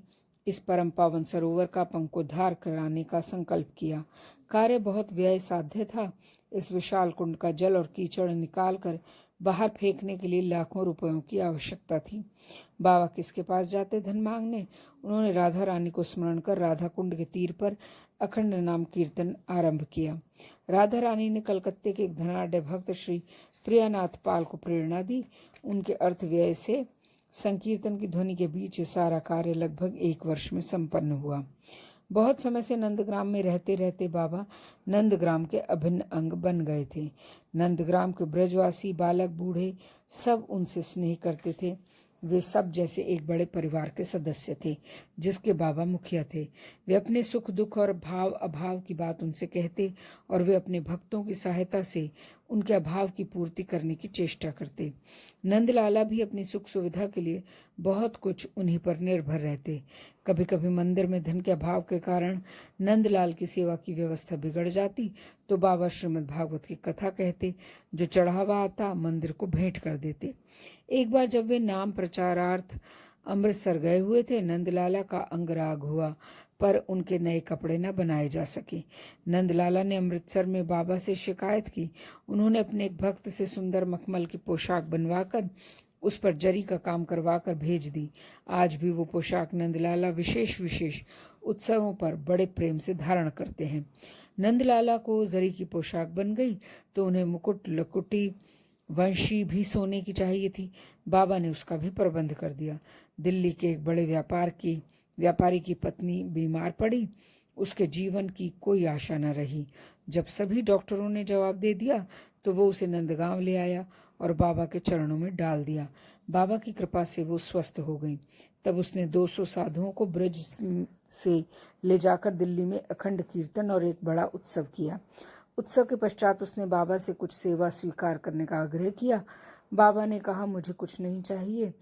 इस परम पावन सरोवर का पंकोद्धार कराने का संकल्प किया। कार्य बहुत व्यय साध्य था। इस विशाल कुंड का जल और कीचड़ निकालकर बाहर फेंकने के लिए लाखों रुपयों की आवश्यकता थी। बाबा किसके पास जाते धन मांगने? उन्होंने राधा रानी को स्मरण कर राधा कुंड के तीर पर अखंड नाम कीर्तन आरंभ किया। राधा रानी ने कलकत्ते के एक धनाढ्य भक्त श्री प्रियानाथ पाल को प्रेरणा दी। उनके अर्थ व्यय से संकीर्तन की ध्वनि के बीच ये सारा कार्य लगभग 1 वर्ष में संपन्न हुआ। बहुत समय से नंदग्राम में रहते रहते बाबा नंदग्राम के अभिन्न अंग बन गए थे। नंदग्राम के ब्रजवासी बालक बूढ़े सब उनसे स्नेह करते थे। वे सब जैसे एक बड़े परिवार के सदस्य थे जिसके बाबा मुखिया थे। वे अपने सुख दुख और भाव अभाव की बात उनसे कहते और वे अपने भक्तों की सहायता से उनके अभाव की पूर्ति करने की चेष्टा करते। नंदलाला भी अपनी सुख सुविधा के लिए बहुत कुछ उन्हीं पर निर्भर रहते। कभी कभी मंदिर में धन के अभाव के कारण नंदलाल की सेवा की व्यवस्था बिगड़ जाती तो बाबा श्रीमद् भागवत की कथा कहते, जो चढ़ावा आता मंदिर को भेंट कर देते। एक बार जब वे नाम प्रचारार्थ अमृतसर गए हुए थे, नंदलाला का अंगराग हुआ पर उनके नए कपड़े न बनाए जा सके। नंदलाला ने अमृतसर में बाबा से शिकायत की। उन्होंने अपने एक भक्त से सुंदर मखमल की पोशाक बनवाकर उस पर जरी का काम करवाकर भेज दी। आज भी वो पोशाक नंदलाला विशेष उत्सवों पर बड़े प्रेम से धारण करते हैं। नंदलाला को जरी की पोशाक बन गई तो उन्हें मुकुट, लकुटी, वंशी भी सोने की चाहिए थी। बाबा ने उसका भी प्रबंध कर दिया। दिल्ली के एक बड़े व्यापारी की पत्नी बीमार पड़ी। उसके जीवन की कोई आशा न रही। जब सभी डॉक्टरों ने जवाब दे दिया तो वो उसे नंदगांव ले आया और बाबा के चरणों में डाल दिया। बाबा की कृपा से वो स्वस्थ हो गई। तब उसने 200 साधुओं को ब्रज से ले जाकर दिल्ली में अखंड कीर्तन और एक बड़ा उत्सव किया। उत्सव के पश्चात उसने बाबा से कुछ सेवा स्वीकार करने का आग्रह किया। बाबा ने कहा, मुझे कुछ नहीं चाहिए।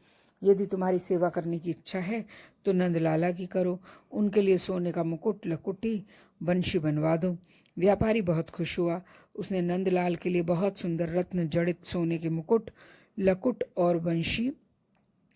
यदि तुम्हारी सेवा करने की इच्छा है तो नंदलाला की करो। उनके लिए सोने का मुकुट, लकुटी, वंशी बनवा दो। व्यापारी बहुत खुश हुआ। उसने नंदलाल के लिए बहुत सुंदर रत्न जड़ित सोने के मुकुट, लकुट और वंशी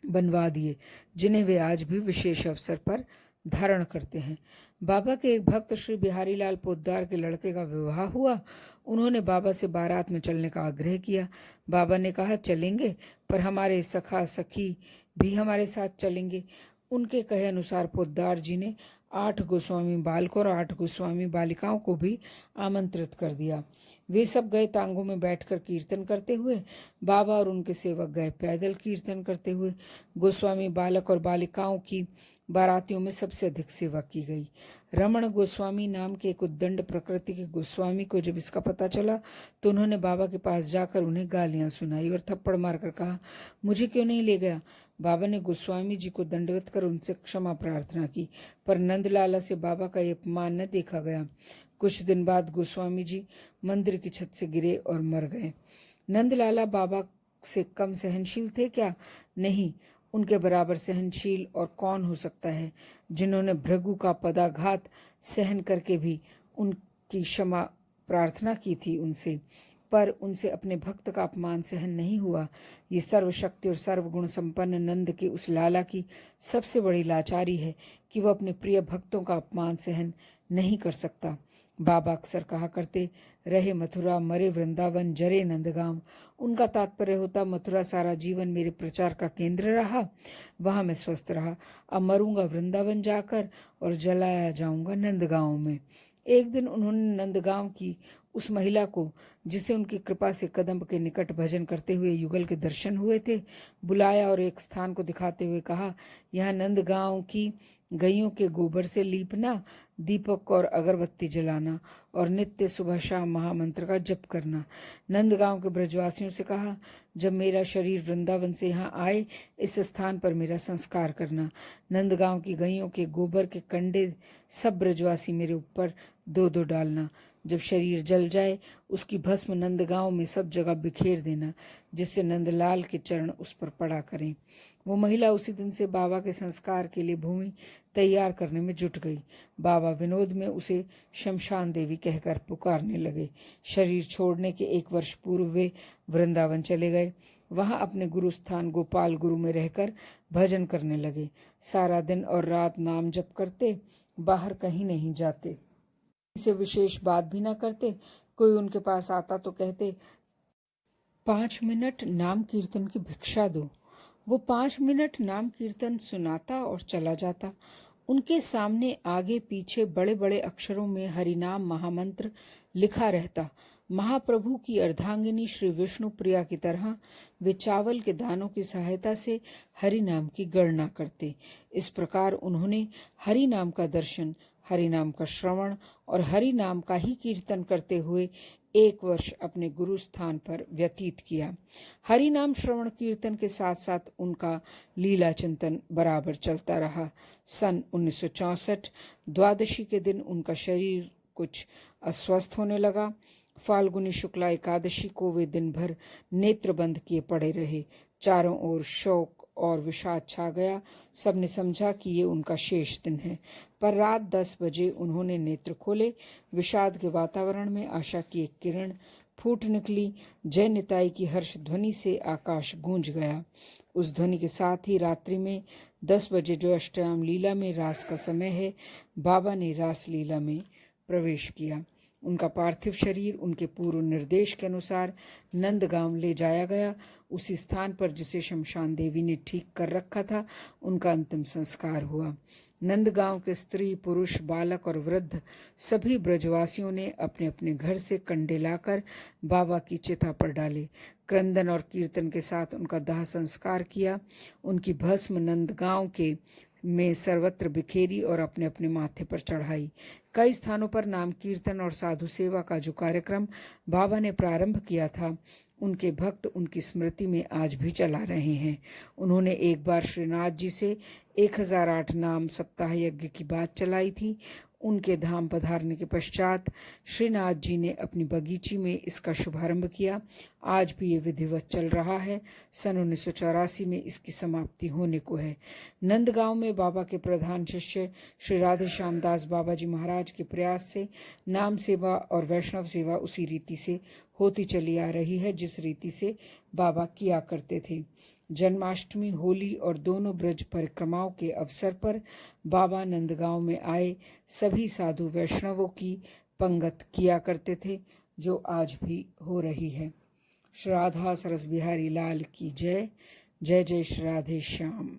बनवा दिए, जिन्हें वे आज भी विशेष अवसर पर धारण करते हैं। बाबा के एक भक्त श्री बिहारी लाल पोद्दार के लड़के का विवाह हुआ। उन्होंने बाबा से बारात में चलने का आग्रह किया। बाबा ने कहा, चलेंगे, पर हमारे सखा सखी भी हमारे साथ चलेंगे। उनके कहे अनुसार पोद्दार जी ने 8 गोस्वामी बालकों और 8 गोस्वामी बालिकाओं को भी आमंत्रित कर दिया। वे सब गए तांगों में बैठकर कीर्तन करते हुए। बाबा और उनके सेवक गए पैदल कीर्तन करते हुए। गोस्वामी बालक और बालिकाओं की बारातियों में सबसे अधिक सेवा की गई। रमण गोस्वामी नाम के एक उद्दंड प्रकृति के गोस्वामी को जब इसका पता चला तो उन्होंने बाबा के पास जाकर उन्हें गालियां सुनाई और थप्पड़ मारकर कहा, मुझे क्यों नहीं ले गया। बाबा ने गोस्वामी जी को दंडवत कर उनसे क्षमा प्रार्थना की, पर नंदलाला से बाबा का ये अपमान न देखा गया। कुछ दिन बाद गोस्वामी जी मंदिर की छत से गिरे और मर गए। नंदलाला बाबा से कम सहनशील थे क्या? नहीं, उनके बराबर सहनशील और कौन हो सकता है, जिन्होंने भृगु का पदाघात सहन करके भी उनकी क्षमा प्रार्थना की थी उनसे, पर उनसे अपने भक्त का अपमान सहन नहीं हुआ। ये सर्वशक्ति और सर्वगुण संपन्न नंद के उस लाला की सबसे बड़ी लाचारी है कि वह अपने प्रिय भक्तों का अपमान सहन नहीं कर सकता। बाबा अक्सर कहा करते, रहे मथुरा मरे वृंदावन जरे नंदगांव। उनका तात्पर्य होता, मथुरा सारा जीवन मेरे प्रचार का केंद्र रहा, वहां मैं स्वस्थ रहा। अब मरूंगा वृंदावन जाकर और जलाया जाऊंगा नंदगांव में। एक दिन उन्होंने नंदगांव की उस महिला को, जिसे उनकी कृपा से कदम्ब के निकट भजन करते हुए युगल के दर्शन हुए थे, बुलाया और एक स्थान को दिखाते हुए कहा, यहाँ नंदगांव की गैयों के गोबर से लीपना, दीपक और अगरबत्ती जलाना और नित्य सुबह शाम महामंत्र का जप करना। नंदगांव के ब्रजवासियों से कहा, जब मेरा शरीर वृंदावन से यहाँ आए, इस स्थान पर मेरा संस्कार करना। नंदगांव की गैयों के गोबर के कंडे सब ब्रजवासी मेरे ऊपर 2-2 डालना। जब शरीर जल जाए, उसकी भस्म नंदगांव में सब जगह बिखेर देना, जिससे नंदलाल के चरण उस पर पड़ा करें। वो महिला उसी दिन से बाबा के संस्कार के लिए भूमि तैयार करने में जुट गई। बाबा विनोद में उसे शमशान देवी कहकर पुकारने लगे। शरीर छोड़ने के 1 वर्ष पूर्व वे वृंदावन चले गए। वहां अपने गुरु स्थान गोपाल गुरु में रहकर भजन करने लगे। सारा दिन और रात नाम जप करते, बाहर कहीं नहीं जाते, किसी विशेष बात भी न करते। कोई उनके पास आता तो कहते, 5 मिनट नाम कीर्तन की भिक्षा दो। वो 5 मिनट नाम कीर्तन सुनाता और चला जाता। उनके सामने आगे पीछे बड़े बड़े अक्षरों में हरिनाम महामंत्र लिखा रहता। महाप्रभु की अर्धांगिनी श्री विष्णु प्रिया की तरह वे चावल के दानों की सहायता से हरि नाम की गणना करते। इस प्रकार उन्होंने हरि नाम का दर्शन, हरि नाम का श्रवण और हरि नाम का ही कीर्तन करते हुए 1 वर्ष अपने गुरु स्थान पर व्यतीत किया। हरि नाम श्रवण कीर्तन के साथ साथ उनका लीला चिंतन बराबर चलता रहा। सन 1964 द्वादशी के दिन उनका शरीर कुछ अस्वस्थ होने लगा। फाल्गुनी शुक्ला एकादशी को वे दिन भर नेत्र बंद किए पड़े रहे। चारों ओर शोक और विषाद छा गया। सबने समझा कि ये उनका शेष दिन है, पर रात 10 बजे उन्होंने नेत्र खोले। विषाद के वातावरण में आशा की एक किरण फूट निकली। जय निताई की हर्ष ध्वनि से आकाश गूंज गया। उस ध्वनि के साथ ही रात्रि में 10 बजे, जो अष्टयाम लीला में रास का समय है, बाबा ने रास लीला में प्रवेश किया। उनका पार्थिव शरीर उनके पूर्व निर्देश के अनुसार नंदगांव ले जाया गया। उसी स्थान पर जिसे शमशान देवी ने ठीक कर रखा था, उनका अंतिम संस्कार हुआ। नंदगांव के स्त्री, पुरुष, बालक और वृद्ध सभी ब्रजवासियों ने अपने अपने घर से कंडे लाकर बाबा की चिता पर डाले। क्रंदन और कीर्तन के साथ उनका दाह संस्कार किया। उनकी भस्म नंदगांव के में सर्वत्र बिखेरी और अपने अपने माथे पर चढ़ाई। कई स्थानों पर नाम कीर्तन और साधु सेवा का जो कार्यक्रम बाबा ने प्रारंभ किया था, उनके भक्त उनकी स्मृति में आज भी चला रहे हैं। उन्होंने एक बार श्रीनाथ जी से 1008 नाम सप्ताह यज्ञ की बात चलाई थी। उनके धाम पधारने के पश्चात श्रीनाथ जी ने अपनी बगीची में इसका शुभारंभ किया। आज भी ये विधिवत चल रहा है। सन 1984 में इसकी समाप्ति होने को है। नंदगांव में बाबा के प्रधान शिष्य श्री राधे श्यामदास बाबा जी महाराज के प्रयास से नाम सेवा और वैष्णव सेवा उसी रीति से होती चली आ रही है जिस रीति से बाबा किया करते थे। जन्माष्टमी, होली और दोनों ब्रज परिक्रमाओं के अवसर पर बाबा नंदगांव में आए सभी साधु वैष्णवों की पंगत किया करते थे, जो आज भी हो रही है। श्री राधा सरस बिहारी लाल की जय। जय जय श्री राधे श्याम।